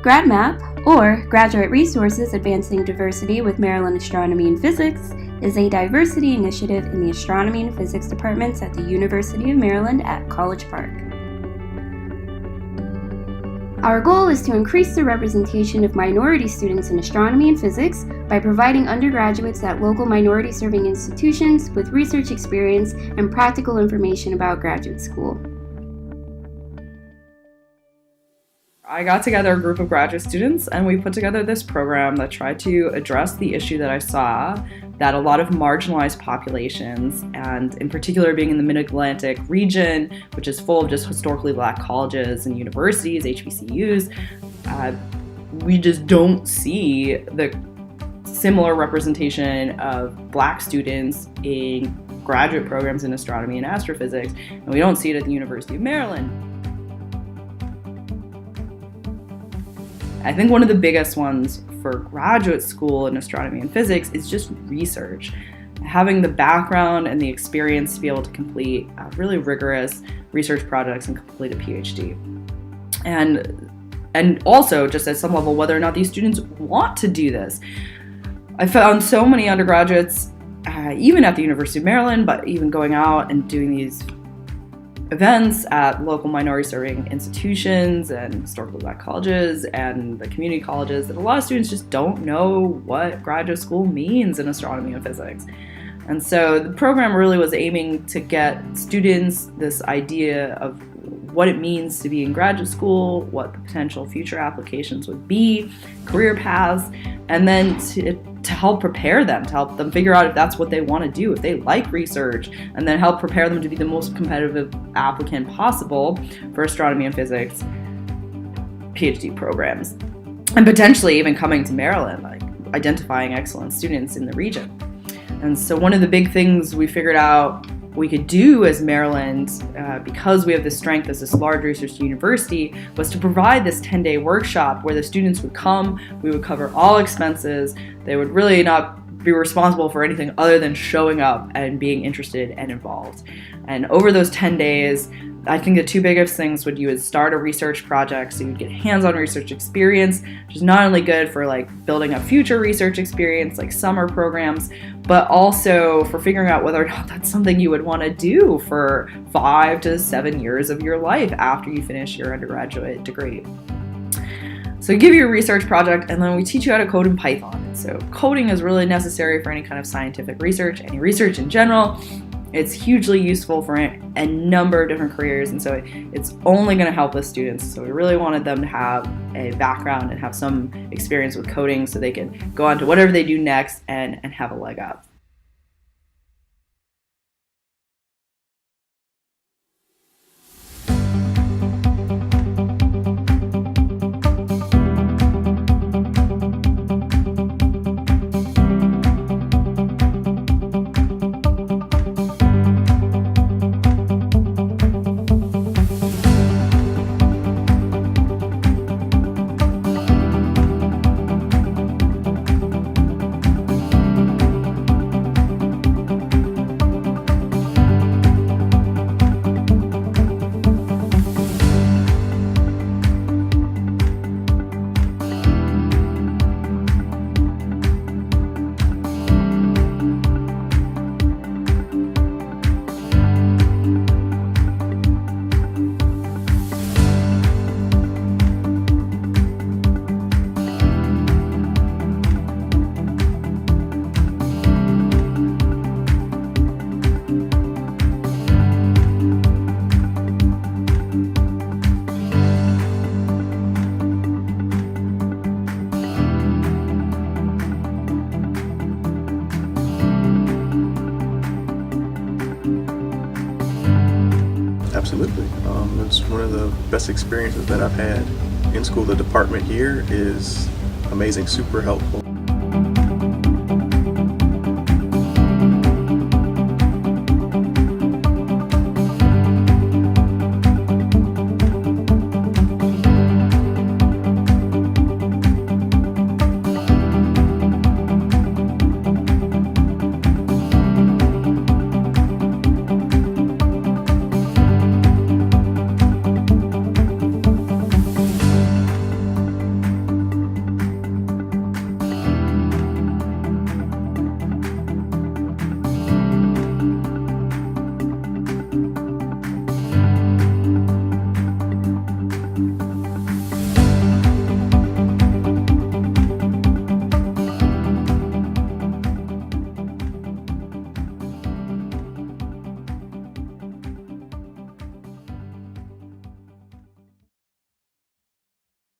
GRAD-MAP, or Graduate Resources Advancing Diversity with Maryland Astronomy and Physics, is a diversity initiative in the Astronomy and Physics departments at the University of Maryland at College Park. Our goal is to increase the representation of minority students in astronomy and physics by providing undergraduates at local minority-serving institutions with research experience and practical information about graduate school. I got together a group of graduate students and we put together this program that tried to address the issue that I saw that a lot of marginalized populations, and in particular being in the Mid-Atlantic region, which is full of just historically Black colleges and universities, HBCUs, we just don't see the similar representation of Black students in graduate programs in astronomy and astrophysics, and we don't see it at the University of Maryland. I think one of the biggest ones for graduate school in astronomy and physics is just research. Having the background and the experience to be able to complete really rigorous research projects and complete a PhD. And also, just at some level, whether or not these students want to do this. I found so many undergraduates, even at the University of Maryland, but even going out and doing these events at local minority-serving institutions and historically Black colleges and the community colleges, that a lot of students just don't know what graduate school means in astronomy and physics. And so the program really was aiming to get students this idea of what it means to be in graduate school, what the potential future applications would be, career paths, and then to help prepare them, to help them figure out if that's what they want to do, if they like research, and then help prepare them to be the most competitive applicant possible for astronomy and physics PhD programs. And potentially even coming to Maryland, like identifying excellent students in the region. And so one of the big things we figured out we could do as Maryland, because we have this strength as this large research university, was to provide this 10-day workshop where the students would come, we would cover all expenses, they would really not be responsible for anything other than showing up and being interested and involved. And over those 10 days, I think the two biggest things you would start a research project, so you'd get hands-on research experience, which is not only good for like building a future research experience like summer programs, but also for figuring out whether or not that's something you would want to do for 5 to 7 years of your life after you finish your undergraduate degree. So we give you a research project and then we teach you how to code in Python. So coding is really necessary for any kind of scientific research, any research in general. It's hugely useful for a number of different careers, and so it's only going to help with students. So we really wanted them to have a background and have some experience with coding so they can go on to whatever they do next and have a leg up. Absolutely. It's one of the best experiences that I've had in school. The department here is amazing, super helpful.